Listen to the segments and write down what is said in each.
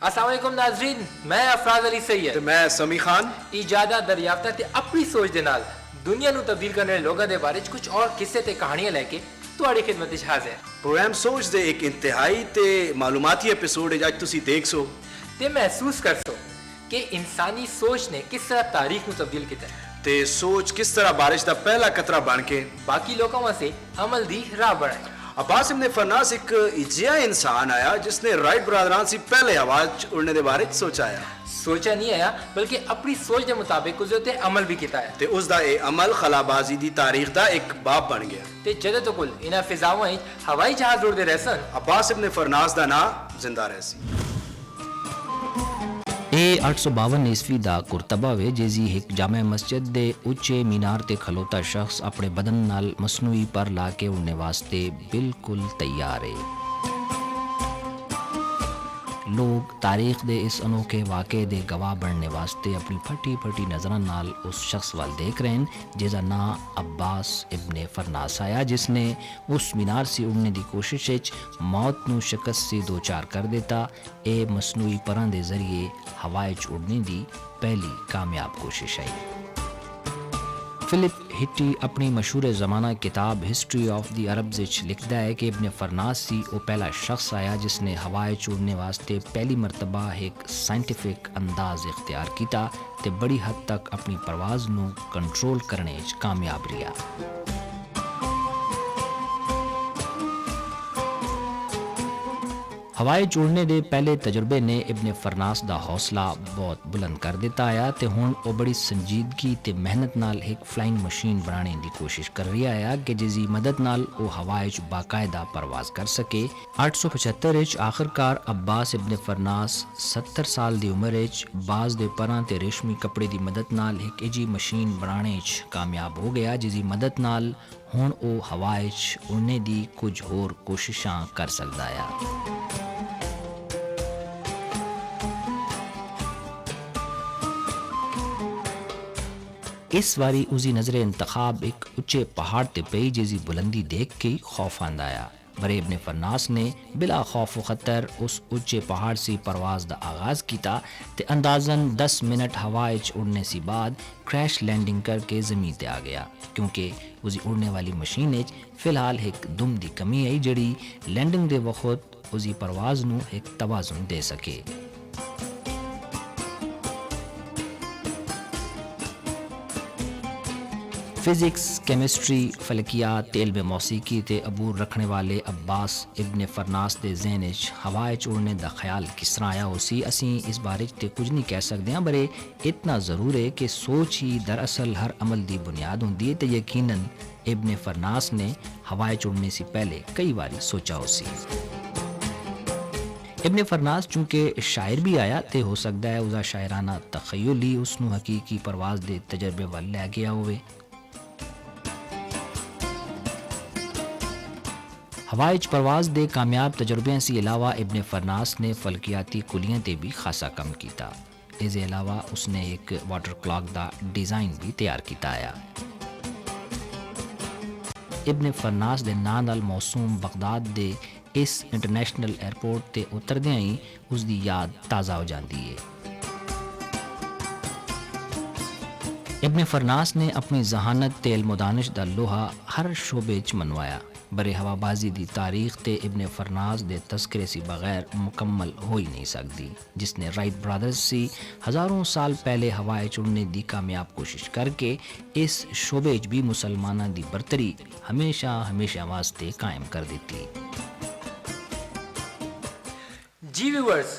अस्सलाम वालेकुम नाज़रीन, मैं अफराज अली सैयद ਤੇ ਮੈਂ ਸਮੀ ਖਾਨ इजादा दरियाफ्ता ते अपनी सोच दे नाल दुनिया नू तब्दील करने वाले लोगों दे बारे च कुछ और किस्से ते कहानियां लेके ਤੁਹਾਡੀ ਖidmat ਵਿੱਚ ਹਾਜ਼ਰ ਪ੍ਰੋਗਰਾਮ ਸੋਚ ਦੇ ਇੱਕ ਇੰਤਹਾਈ ਤੇ ਮਾਲੂਮਾਤੀ ਐਪੀਸੋਡ ਅੱਜ ਤੁਸੀਂ ਦੇਖ ਸੋ ਤੇ महसूस कर सो कि इंसानी सोच ने किस तरह तारीख ਨੂੰ तब्दील ਕੀਤਾ ਤੇ ਸੋਚ ਕਿਸ ਤਰ੍ਹਾਂ ਬਾਰਿਸ਼ ਦਾ ਪਹਿਲਾ ਕਤਰਾ ਬਣ ਕੇ बाकी लोगों वास्ते अमल दी राह बनाई। अब्बास इब्न फरनास एक इजिया इंसान आया जिसने राइट बरादरान से पहले आवाज उड़ने के बारे में सोचा नहीं आया बल्कि अपनी सोच के मुताबिक उसदे उत्ते अमल भी किया है ते उसदा ये अमल खलाबाजी दी तारीख दा एक बाब बन गया ते जदों तो कुल इन्हां फिजावां विच हवाई जहाज उड़दे रहे सन अब्बास इब्न फरनास दा नाम जिंदा रह सी। ਇਹ 852 ਈਸਵੀ ਦਾ ਕੁਰਤਬਾ ਵੇ ਜਿਸੀ ਇੱਕ ਜਾਮੇ ਮਸਜਿਦ ਦੇ ਉੱਚੇ ਮੀਨਾਰ ਤੇ ਖਲੋਤਾ ਸ਼ਖਸ ਆਪਣੇ ਬਦਨ ਨਾਲ ਮਸਨੂਈ ਪਰ ਲਾ ਕੇ ਉੜਨੇ ਵਾਸਤੇ ਬਿਲਕੁਲ ਤਿਆਰ ਹੈ। लोग तारीख दे इस अनोखे वाक़े दे गवाह बनने वास्ते अपनी फटी फटी नज़रां नाल उस शख्स वाल देख रहे हैं जिसका नाम अब्बास इब्ने फरनास आया जिसने उस मीनार से उड़ने की कोशिश मौत नू शिकस्त से दो चार कर देता। ये मसनूई परां दे जरिए हवाए च उड़ने की पहली कामयाब कोशिश आई। फिलिप हिट्टी अपनी मशहूर ज़माना किताब हिस्ट्री ऑफ द अरब्स विच लिखता है कि इब्ने फरनास सी वो पहला शख्स आया जिसने हवाए च उड़ने वास्ते पहली मरतबा एक साइंटिफिक अंदाज इख्तियार किया ते बड़ी हद तक अपनी परवाज़ नू कंट्रोल करने च कामयाब रहा। हवाई उड़ने के पहले तजुर्बे ने इब्ने फरनास का हौसला बहुत बुलंद कर दिता आया ते हुण वो बड़ी संजीदगी ते मेहनत नाल एक फ्लाइंग मशीन बनाने की कोशिश कर रहा है कि जिसकी मदद नाल वो हवाई च बाकायदा परवाज कर सके। 875 आखिरकार अब्बास इब्ने फरनास 70 साल की उम्र बाज दे परां ते रेशमी कपड़े की मदद नाल एक इजी मशीन बनाने च कामयाब हो गया जिसकी मदद नाल हुण वो हवाई च उड़ने की कुछ होर कोशिशां कर सकदा है। इस बारी उसकी नज़र इंतखाब एक उच्चे पहाड़ ते पई जिसकी बुलंदी देख के खौफ आंदा आया। बरे इब्ने फरनास ने बिला खौफ खतर उस उच्चे पहाड़ से परवाज़ का आगाज़ किया ते अंदाज़न 10 मिनट हवाए च उड़ने से बाद क्रैश लैंडिंग करके ज़मीन ते आ गया क्योंकि उसकी उड़ने वाली मशीन फ़िलहाल एक दुम की कमी आई जड़ी लैंडिंग के वक्त उसकी परवाज़ नू एक तवाज़ुन दे सके। फिज़िक्स केमिस्ट्री फलकियात तेल में मौसीकी ते अबूर रखने वाले अब्बास इब्ने फरनास के जहन हवाए च उड़ने का ख्याल किस तरह आया उसी असी इस बारे ते कुछ नहीं कह सकते हैं बरे इतना ज़रूर है कि सोच ही दरअसल हर अमल की बुनियाद होंदी है तो यकीनन इब्ने फरनास ने हवाए च उड़ने से पहले कई बार सोचा उसी। इब्ने फरनास चूँकि शायर भी आया तो हो सकता है उसका शायराना तखय्युल ही उसनू हकीकी परवाज़ के तजर्बे वाल लै गया होवे। हवाई च परवाज़ के कामयाब तजुर्बे से अलावा इब्ने फरनास ने फलकियाती कुलियां ते भी खासा कम किया। इसके अलावा उसने एक वाटर क्लॉक का डिज़ाइन भी तैयार किया आया। इब्ने फरनास के नाम नाल मौसूम बगदाद के इस इंटरनेशनल एयरपोर्ट ते उतरदे ही उसकी याद ताज़ा हो जाती है। इब्ने फरनास ने अपनी जहानत ते इल्म-ओ-दानिश दा लोहा हर शोबे च मनवाया। बरे हवाबाजी की तारीख ते इब्ने फरनास के तस्करे से बगैर मुकम्मल हो ही नहीं सकती जिसने राइट ब्रदर्स से हज़ारों साल पहले हवाए चुड़ने की कामयाब कोशिश करके इस शोबे भी मुसलमानों की बरतरी हमेशा हमेशा वास्ते कायम कर दी। जी व्यूअर्स,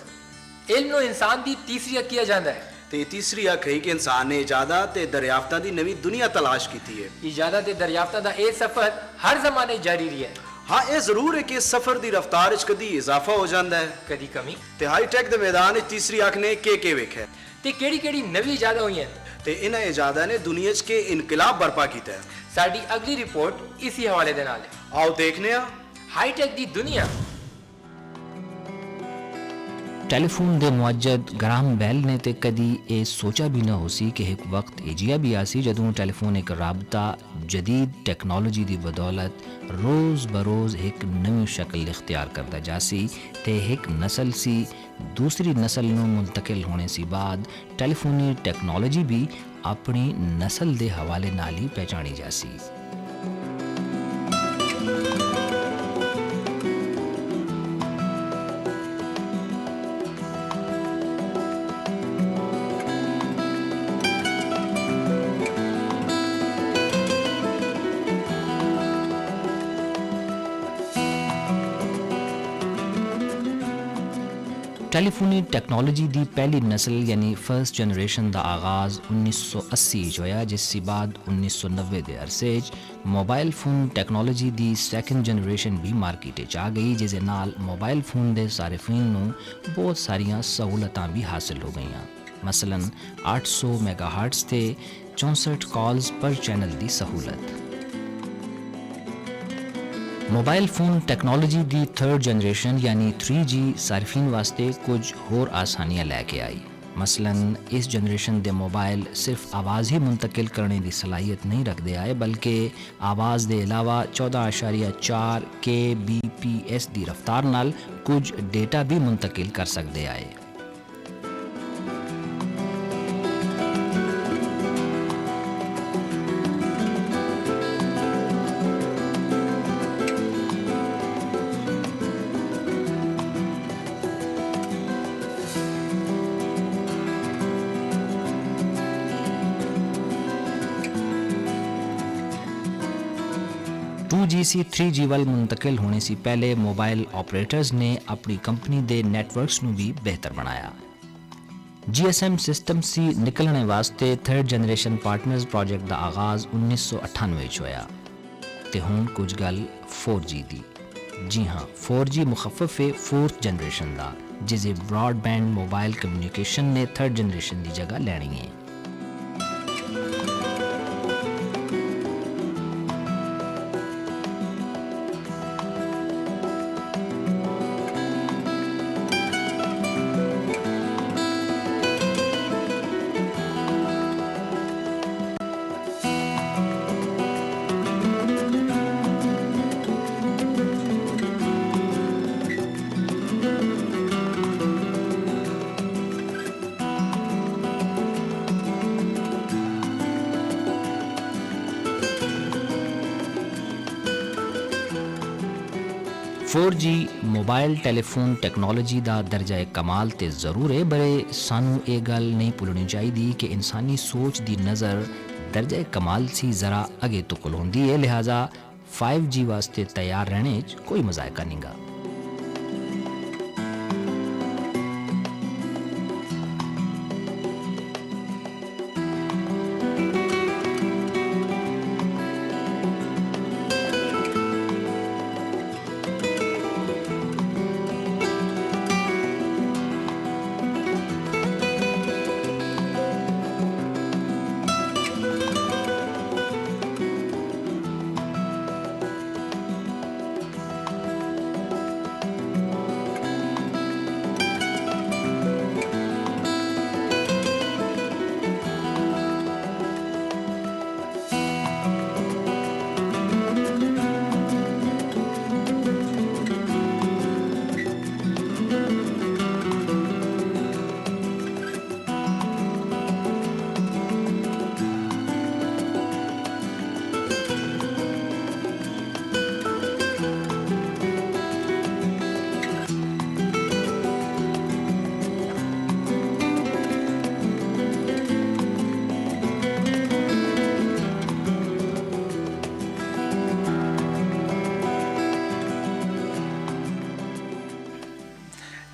इल्म नू इंसान की तीसरी अख किया जाता है ते तीसरी अख है कि इंसान ने इजादा ते दरियाफ्ता दी नवी दुनिया तलाश की है। इजादा ते दरियाफ्ता दा ये सफर हर जमाने जारी रहा है। हाँ ये जरूर है कि सफर की रफ्तार च कदी इजाफा हो जाता है कदी कमी ते हाईटेक के मैदान तीसरी अख ने के वेख्या ते केड़ी नवी इजादा हुई ते इन्हां इजादा ने दुनिया च के इनकलाब बर्पा किया है। साडी अगली रिपोर्ट इसी हवाले दे नाल है। आओ देखने हाईटेक दी दुनिया। ਟੈਲੀਫੋਨ ਦੇ ਮੁਅੱਜਦ ਗ੍ਰਾਹਮ ਬੈਲ ਨੇ ਤੇ ਕਦੀ ਇਹ ਸੋਚਿਆ ਵੀ ਨਾ ਹੋ ਸੀ ਕਿ ਇੱਕ ਵਕਤ ਇਜਿਆ ਵੀ ਆ ਸੀ ਜਦੋਂ ਟੈਲੀਫੋਨਿਕ ਰਾਬਤਾ ਜਦੀਦ ਟੈਕਨੋਲੋਜੀ ਦੀ ਬਦੌਲਤ ਰੋਜ਼ ਬਰੋਜ਼ ਇੱਕ ਨਵੀਂ ਸ਼ਕਲ ਇਖਤਿਆਰ ਕਰਦਾ ਜਾ ਸੀ ਤੇ ਇੱਕ ਨਸਲ ਸੀ ਦੂਸਰੀ ਨਸਲ ਨੂੰ ਮੁੰਤਕਿਲ ਹੋਣੇ ਸੀ ਬਾਅਦ ਟੈਲੀਫੋਨੀ ਟੈਕਨੋਲੋਜੀ ਵੀ ਆਪਣੀ ਨਸਲ ਦੇ ਹਵਾਲੇ ਨਾਲ ਹੀ ਪਹਿਚਾਣੀ ਜਾ ਸੀ। ਟੈਲੀਫੋਨੀ ਟੈਕਨੋਲੋਜੀ ਦੀ ਪਹਿਲੀ ਨਸਲ ਯਾਨੀ ਫਰਸਟ ਜਨਰੇਸ਼ਨ ਦਾ ਆਗਾਜ਼ 1980 'ਚ ਹੋਇਆ, ਜਿਸ ਤੋਂ ਬਾਅਦ 1990 ਦੇ ਅਰਸੇ 'ਚ ਮੋਬਾਈਲ ਫੋਨ ਟੈਕਨੋਲੋਜੀ ਦੀ ਸੈਕੰਡ ਜਨਰੇਸ਼ਨ ਵੀ ਮਾਰਕੀਟ 'ਚ ਆ ਗਈ, ਜਿਸ ਦੇ ਨਾਲ ਮੋਬਾਈਲ ਫੋਨ ਦੇ ਸਾਰਿਫੀਨ ਨੂੰ ਬਹੁਤ ਸਾਰੀਆਂ ਸਹੂਲਤਾਂ ਵੀ ਹਾਸਲ ਹੋ ਗਈਆਂ। ਮਸਲਨ 800 ਮੈਗਾਹਰਟਜ਼ ਤੇ 64 ਕਾਲਸ ਪਰ ਚੈਨਲ ਦੀ ਸਹੂਲਤ। ਮੋਬਾਈਲ ਫੋਨ ਟੈਕਨੋਲੋਜੀ ਦੀ ਥਰਡ ਜਨਰੇਸ਼ਨ ਯਾਨੀ 3G ਸਾਰਿਫੀਨ ਵਾਸਤੇ ਕੁਝ ਹੋਰ ਆਸਾਨੀਆਂ ਲੈ ਕੇ ਆਈ। ਮਸਲਨ ਇਸ ਜਨਰੇਸ਼ਨ ਦੇ ਮੋਬਾਈਲ ਸਿਰਫ ਆਵਾਜ਼ ਹੀ ਮੁੰਤਕਿਲ ਕਰਨੇ ਦੀ ਸਲਾਹੀਅਤ ਨਹੀਂ ਰੱਖਦੇ ਆਏ, ਬਲਕਿ ਆਵਾਜ਼ ਦੇ ਇਲਾਵਾ 14.4 kbps ਦੀ ਰਫ਼ਤਾਰ ਨਾਲ ਕੁਝ ਡੇਟਾ ਵੀ ਮੁੰਤਕਿਲ ਕਰ ਸਕਦੇ ਆਏ। जी सी 3G ਵੱਲ ਮੁੰਤਕਿਲ ਹੋਣੇ ਸੀ ਪਹਿਲੇ ਮੋਬਾਈਲ ਆਪਰੇਟਰਸ ਨੇ ਆਪਣੀ ਕੰਪਨੀ ਦੇ ਨੈਟਵਰਕਸ ਨੂੰ ਵੀ ਬਿਹਤਰ ਬਣਾਇਆ। GSM ਸਿਸਟਮ ਸੀ ਨਿਕਲਣੇ ਵਾਸਤੇ ਥਰਡ ਜਨਰੇਸ਼ਨ ਪਾਰਟਨਰਸ ਪ੍ਰੋਜੈਕਟ ਦਾ ਆਗਾਜ਼ 1998 ਚ ਹੋਇਆ ਤੇ ਹੁਣ ਕੁਝ ਗੱਲ 4G ਦੀ। ਜੀ ਹਾਂ, 4G ਮੁਖੱਫਫ ਹੈ ਫੋਰਥ ਜਨਰੇਸ਼ਨ ਦਾ, ਜਿਸੇ ਬ੍ਰੌਡਬੈਂਡ ਮੋਬਾਈਲ ਕਮਿਊਨੀਕੇਸ਼ਨ ਨੇ ਥਰਡ ਜਨਰੇਸ਼ਨ ਦੀ ਜਗ੍ਹਾ ਲੈਣੀ ਹੈ। Four G mobile telephone technology का दर्जा कमाल तो जरूर है, बरे सानू ये गल नहीं भुलनी चाहिए कि इंसानी सोच की नज़र दर्जा कमाल से ज़रा अगे तुकल होंदी है, लिहाजा 5G वास्ते तैयार रहने कोई मजायका नहीं गा।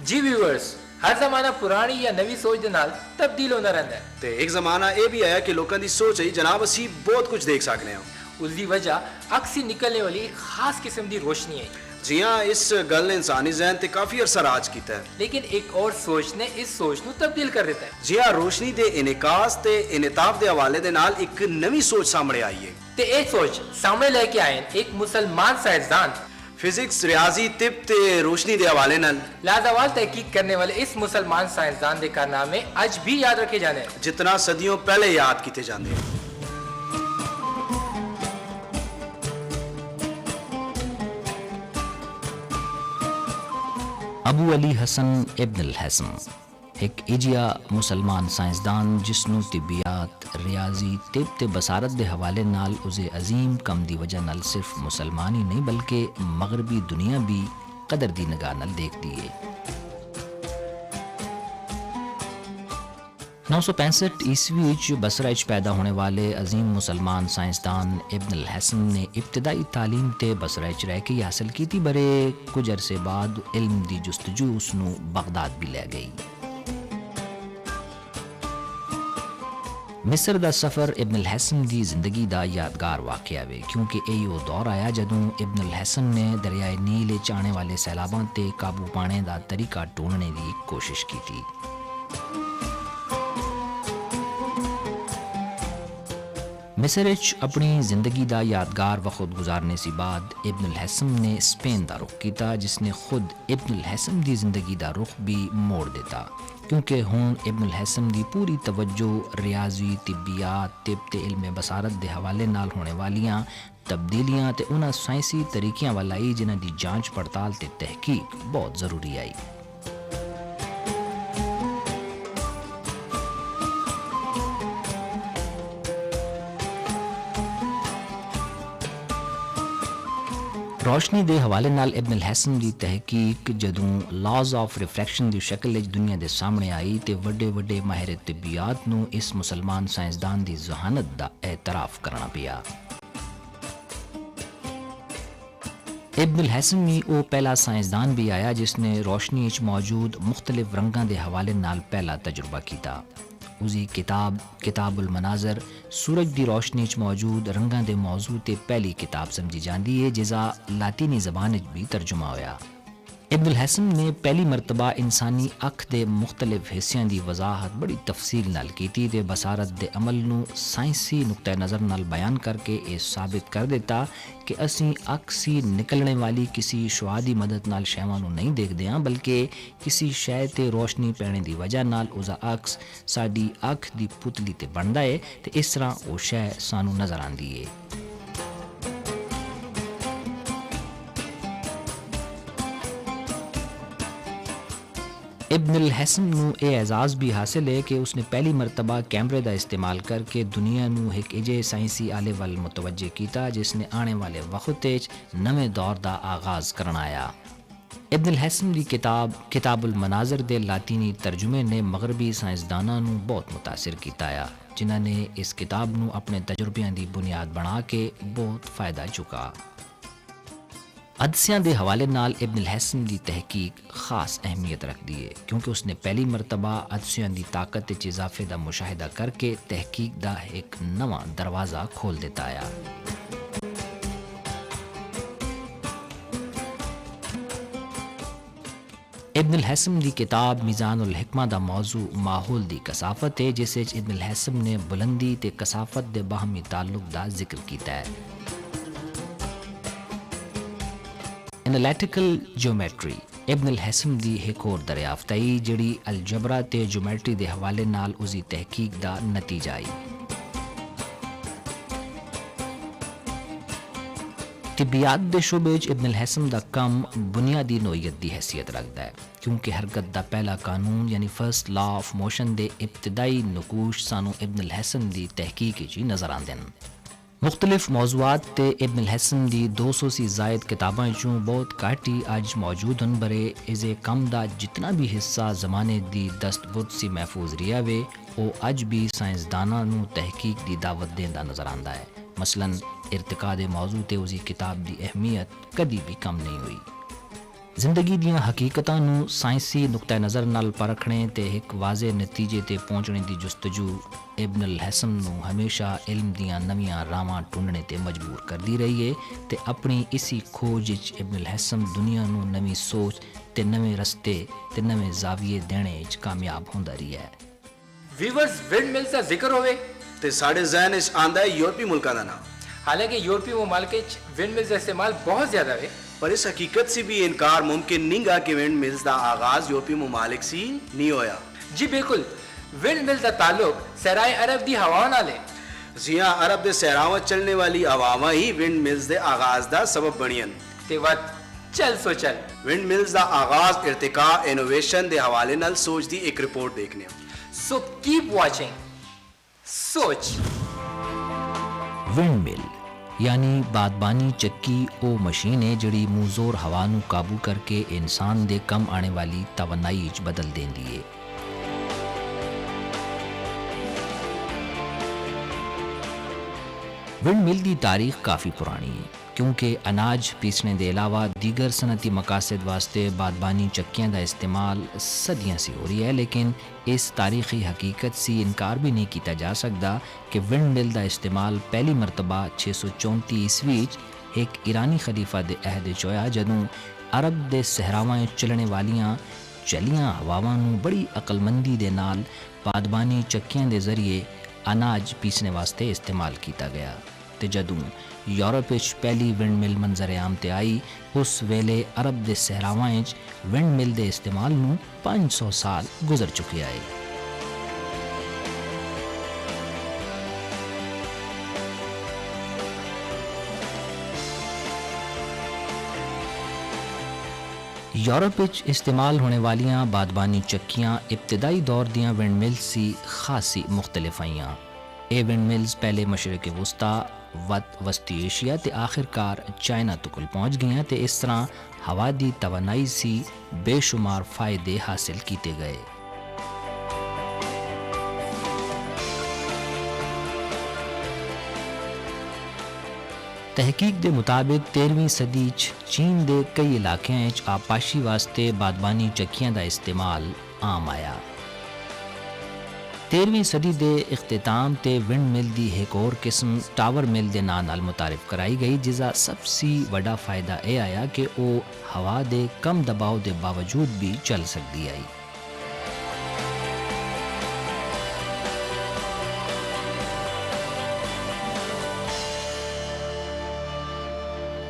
जी व्यूअर्स, हर जमाना पुरानी या नवी सोच दे नाल तब्दील होना रहता है ਤੇ ਇੱਕ ਜ਼ਮਾਨਾ ਇਹ ਵੀ ਆਇਆ ਕਿ ਲੋਕਾਂ ਦੀ ਸੋਚ ਹੈ ਜਨਾਬ ਅਸੀਂ ਬਹੁਤ ਕੁਝ ਦੇਖ ਸਕਦੇ ਹਾਂ। उसकी वजह अक्सी निकलने वाली एक खास किस्म की रोशनी है। जी हाँ, इस गल ने इंसानी जहन ते काफी अरसा राज किया है, लेकिन एक और सोच ने इस सोच को तब्दील कर देता है। जी हाँ, रोशनी दे इनकास ते इनताफ दे हवाले दे नाल एक नवी सोच सामने आई है ते एक सोच सामने लेके आए एक मुसलमान साइंसदान फिजिक्स रियाजी तिब ते रोशनी दे हवाले नाल लाजवाल तहकीक करने वाले इस मुसलमान साइंसदान के कारनामे आज भी याद रखे जाने जितना सदियों पहले याद किए जाते हैं। अबू अली हसन इब्न अल हसन एक इजिया मुसलमान साइंसदान जिसनों तिबियात रियाजी तिब ते बसारत दे हवाले नाल उसे अजीम कम दी वजह नाल सिर्फ मुसलमान ही नहीं बल्कि मगरबी दुनिया भी कदर दी निगाह नाल देखती है। 965 ईस्वी विच बसरा च पैदा होने वाले अजीम मुसलमान साइंसदान इब्न अल हसन ने इब्तदाई तालीम ते बसरा च रह के ही हासिल की थी। बड़े कुछ अरसे बाद इल्म दी जुस्तजू उसनू बगदाद भी लै गई। मिस्र दा सफ़र इब्न अल हसन की जिंदगी दा यादगार वाक़या वे क्योंकि यही वो दौर आया जदों इब्न अल हसन ने दरियाए नील च आने वाले सैलाबां ते काबू पाने दा तरीका ढूंढने की कोशिश की थी। मिस्र च अपनी जिंदगी दा यादगार वक्त गुजारने से बाद इब्न अल हसन ने स्पेन दा रुख किया जिसने खुद इब्न अल हसन की जिंदगी दा रुख भी मोड़ दिता क्योंकि हुण इब्न अल हसन की पूरी तवज्जो रियाजी तिबियात तिब ते इल्म बसारत के हवाले नाल होने वालियां तब्दीलियां ते उन्हां साइंसी तरीकियां वाल आई जिन्हां दी जांच पड़ताल ते तहकीक बहुत ज़रूरी आई। रोशनी के हवाले नाल इब्न अल हसन की तहकीक जदों लॉज ऑफ रिफ्रैक्शन की शक्ल दुनिया के सामने आई तो वड्डे वड्डे माहिर तिबियात नूं इस मुसलमान साइंसदान की जहानत का एतराफ़ करना पिया। इब्न अल हसन भी वो पहला साइंसदान भी आया जिसने रोशनी च मौजूद मुख्तलिफ रंगां के हवाले नाल पहला तजुर्बा किया। उसकी किताब किताबुल मनाज़र सूरज की रोशनी च मौजूद रंगां दे मौजू ते पहली किताब समझी जाती है जिसका लातीनी ज़बान च भी तर्जुमा होया। इब्न अल हसन ने पहली मरतबा इंसानी अख के मुख्तलिफ हिस्सों की वजाहत बड़ी तफसील नाल की ते बसारत के अमल नूं साइंसी नुक्ता नज़र नाल बयान करके ये साबित कर दिता कि असी अख सी निकलने वाली किसी शुआ की मदद नाल शैवां नूं नहीं देखते हैं बल्कि किसी शै ते रोशनी पैने की वजह नाल उसका अक्स साडी अख की पुतली ते बनता है तो इस तरह वो शै सानू नज़र आती है। इब्न अल हसन नूं ये एजाज़ भी हासिल है कि उसने पहली मरतबा कैमरे का इस्तेमाल करके दुनिया नूं एक इजे साइंसी आले वाल मुतवज्जे किया जिसने आने वाले वक्त नवे दौर का आगाज़ करना आया। इब्न अल हसन की किताब किताबुल मनाज़र दे लातीनी तर्जुमे ने मगरबी साइंसदानां नूं बहुत मुतासिर किया जिन्हां ने इस किताब नूं अपने तजुर्बियां की बुनियाद बना के बहुत फ़ायदा चुका। हदसियां के हवाले नाल इब्न अल हसन की तहकीक खास अहमियत रखती है क्योंकि उसने पहली मरतबा हदसियां की ताकत च इजाफे का मुशाहिदा करके तहकीक का एक नवा दरवाज़ा खोल दिता है। इब्न अल हसन की किताब मीज़ान उल हिकमा दा मौजू माहौल की कसाफत है जिस इब्न अल हसन ने बुलंदी ते कसाफत के बाहमी ताल्लुक का जिक्र किया है। एनालिटिकल ज्योमेट्री इब्न अल हसन की एक और दरियाफ्त आई जिहड़ी अलजबरा ते ज्योमेट्री के हवाले नाल उसकी तहकीक का नतीजा आई। तिबियात के शोबे इब्न अल हसन का कम बुनियादी नोयत की हैसियत रखता है क्योंकि हरकत का पहला कानून यानी फर्स्ट लॉ ऑफ मोशन के इब्तदाई नकूश सानू इब्न अल हसन की तहकीक च नज़र आते हैं। मुख्तलिफ मौजूआत ते इब्न अल हसन की 200 सी जायद किताबां चों बहुत घट ही अज मौजूद हैं बरे इसे कम का जितना भी हिस्सा जमाने की दस्तबुत सी महफूज रिहा वे वो अज भी साइंसदानां नूं तहकीक की दावत देंदा नज़र आता है। मसलन इरतिका दे मौजू ते उसकी किताब की अहमियत कदी भी कम नहीं हुई। जिंदगी दियां हकीकतां नूं साइंसी नुक्ता नज़र नाल परखने ते एक वाज़े नतीजे ते पहुंचने की जुस्तजू इब्न अल हसन नूं हमेशा इल्म दियां नवीआं रावां ढूंढने ते मजबूर करदी रही है ते अपनी इसी खोज विच इब्न अल हसन दुनिया नूं नवी सोच ते नवे रस्ते ते नवे जाविये देने विच कामयाब होंदा रहा है। व्यूअर्स विंड मिल्स का जिक्र होवे ते साढ़े जहन च आंदा है यूरोपी मुल्कां दा नाम। हालांकि यूरोपीय ममालिक विंड मिल्स का इस्तेमाल बहुत ज़्यादा है, पर इस हकीकत से भी इनकार मुमकिन नहीं गा कि विंड मिल्स का आगाज यूरोपीय ममालिक से नहीं होया। जी बिल्कुल, विंड मिल्स का ताल्लुक सराय अरब दी हवा नाल है। जी हाँ, अरब के सहरावा चलने वाली हवावां ही विंड मिल्स के आगाज का सबब बनियन। ते वत चल सो चल विंड मिल्स का आगाज इर्तिका इनोवेशन के हवाले नाल सोच दी एक रिपोर्ट देखने। सो कीप वॉचिंग सोच। विंड मिल यानी बादबानी चक्की ਉਹ ਮਸ਼ੀਨ ਹੈ ਜਿਹੜੀ ਮੂਜ਼ੋਰ ਹਵਾ ਨੂੰ ਕਾਬੂ ਕਰਕੇ ਇਨਸਾਨ ਦੇ ਕੰਮ ਆਣੇ ਵਾਲੀ ਤਵਨਾਈ 'ਚ ਬਦਲ ਦਿੰਦੀ ਹੈ। विंड मिल की तारीख काफ़ी पुरानी है क्योंकि अनाज पीसने के अलावा दीगर सनती मकासद वास्ते बादबानी चक्कियाँ का इस्तेमाल सदियों से हो रही है, लेकिन इस तारीखी हकीकत से इनकार भी नहीं किया जा सकता कि विंड मिल का इस्तेमाल पहली मरतबा 634 ईस्वी एक ईरानी खलीफा के अहद च होया जदों अरब के सहरावां चलने वालियां चलियां हवावां नूं बड़ी अकलमंदी दे नाल बादबानी चक्कियां के जरिए अनाज पीसने वास्ते इस्तेमाल किया गया। तो जदों यूरोप विच पहली विंड मिल मंजर आम ते आई उस वेले अरब के सहरावां विंड मिल के इस्तेमाल नूं 500 साल गुजर चुके है। यूरोप विच इस्तेमाल होने वालियां बादबानी चक्कियां इब्तदाई दौर दियां विंड मिल्स सी खासी मुख्तलिफ आईयां। ये विंड मिल्स पहले मशरक वस्ता वस्ती एशिया ते आखिरकार चाइना तक पहुँच गई ते इस तरह हवा की तवानाई सी बेशुमार फ़ायदे हासिल किए गए। तहकीक के मुताबिक 13वीं सदी चीन के कई इलाकों आपाशी वास्ते बादबानी चक्कियां का इस्तेमाल आम आया। 13वीं सदी के इख्तिताम ते विंड मिल की एक और किस्म टावर मिल के नाम नाल मुतारिफ कराई गई, जिसका सबसे बड़ा फायदा यह आया कि वह हवा के कम दबाव के बावजूद भी चल सकती आई।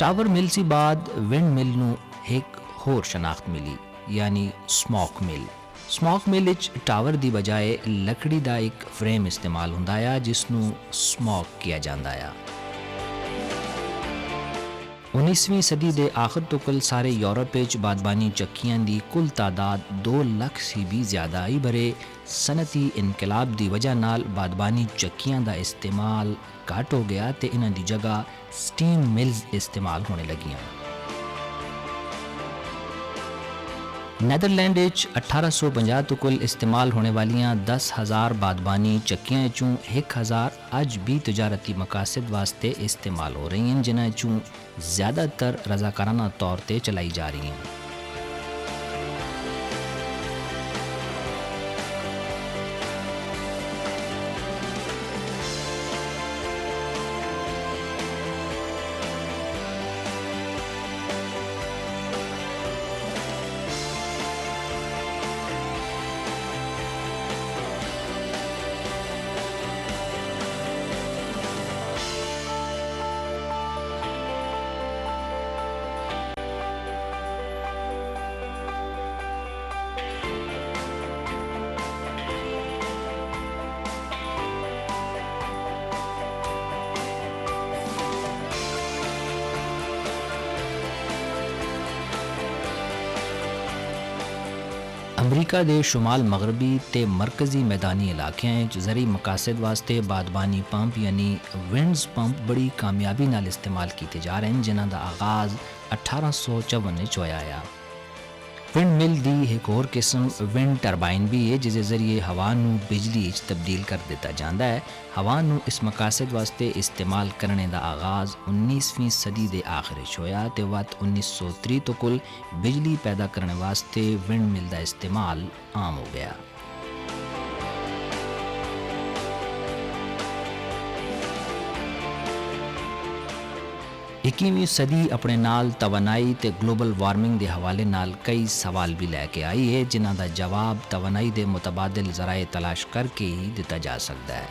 टावर मिल से बाद विंड मिल नूं एक होर शनाख्त मिली यानी स्मोक मिल। स्मोक मिल विच टावर की बजाय लकड़ी का एक फ्रेम इस्तेमाल हुंदा आ जिसनूं स्मोक किया जाता है। 19वीं सदी के आखिर तक सारे यूरोप विच बादबानी चक्कियां की कुल तादाद 2 लाख से भी ज़्यादा आई। बरे सनती इनकलाब की वजह नाल बादबानी चक्कियां का इस्तेमाल घट हो गया तो इन्हां दी जगह स्टीम मिल्स इस्तेमाल होने लगियां। नैदरलैंड 1850 तक इस्तेमाल होने वालियां 10,000 बादबानी चक्कियां चों 1,000 अज भी तजारती मकासद वास्ते इस्तेमाल हो रही हैं, जिन्हां चों ज़्यादातर रजाकाराना तौर पर चलाई जा रही हैं। अमरीका के शुमाल मगरबी ते मरकजी मैदानी इलाकों ज़री मकासद वास्ते बादबानी पंप यानी विंड्स पंप बड़ी कामयाबी नाल इस्तेमाल किए जा रहे हैं, जिन्हां दा आगाज़ 1854 होया है। विंड मिल की एक और किस्म विंड टरबाइन भी है, जिसके जरिए हवा नूं बिजली च तब्दील कर दिता जाता है। हवा नूं इस मकासद वास्ते इस्तेमाल करने का आगाज़ 19वीं सदी के आखिर होया तो वत 1930 तक बिजली पैदा करने वास्ते विंड मिल का इस्तेमाल आम हो गया। 21वीं सदी अपने नाल तवानाई ते ग्लोबल वार्मिंग के हवाले नाल कई सवाल भी लैके आई है, जिन्हां दा जवाब तवानाई के मुतबादिल जराए तलाश करके ही दिता जा सकता है।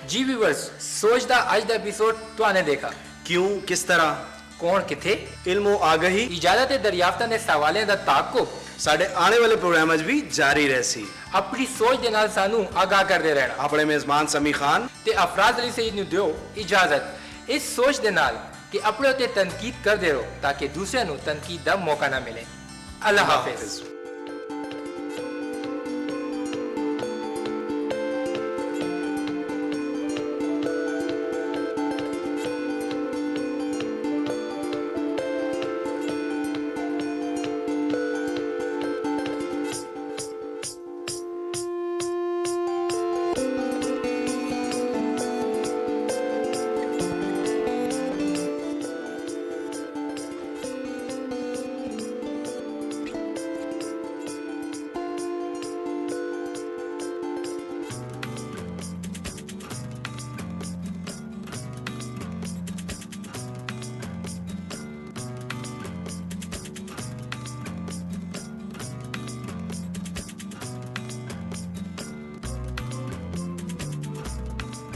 ਜੀ ਵੀਵਰਸ ਸੋਚ ਦਾ ਅੱਜ ਦਾ ਐਪੀਸੋਡ ਤੁਹਾਨੇ ਦੇਖਾ क्यों, किस तरह? ਕੌਣ ਕਿੱਥੇ इल्मो आगही ਇਜਾਜ਼ਤ ਦਰਿਆਫਤਾਂ ਦੇ ਸਵਾਲਾਂ ਦਾ ਤਾਕੁਬ साढ़े आने वाले प्रोग्राम भी जारी रहसी। ਆਪਣੀ ਸੋਚ ਦੇ ਨਾਲ ਸਾਨੂੰ ਆਗਾਹ ਕਰਦੇ ਰਹਿਣਾ अपने मेजबान समी खान ਤੇ ਅਫਰਾਜ਼ ਅਲੀ ਸਈਦ ਨੂੰ ਦਿਓ ਇਜਾਜ਼ਤ ਇਸ ਸੋਚ ਦੇ ਨਾਲ ਕਿ ਆਪਣੇ ਉੱਤੇ ਤਨਕੀਦ ਕਰਦੇ ਰਹੋ ਤਾਂ ਕਿ ਦੂਸਰਿਆਂ ਨੂੰ ਤਨਕੀਦ ਦਾ ਮੌਕਾ ਨਾ ਮਿਲੇ। ਅੱਲਾਹ ਹਾਫਿਜ਼।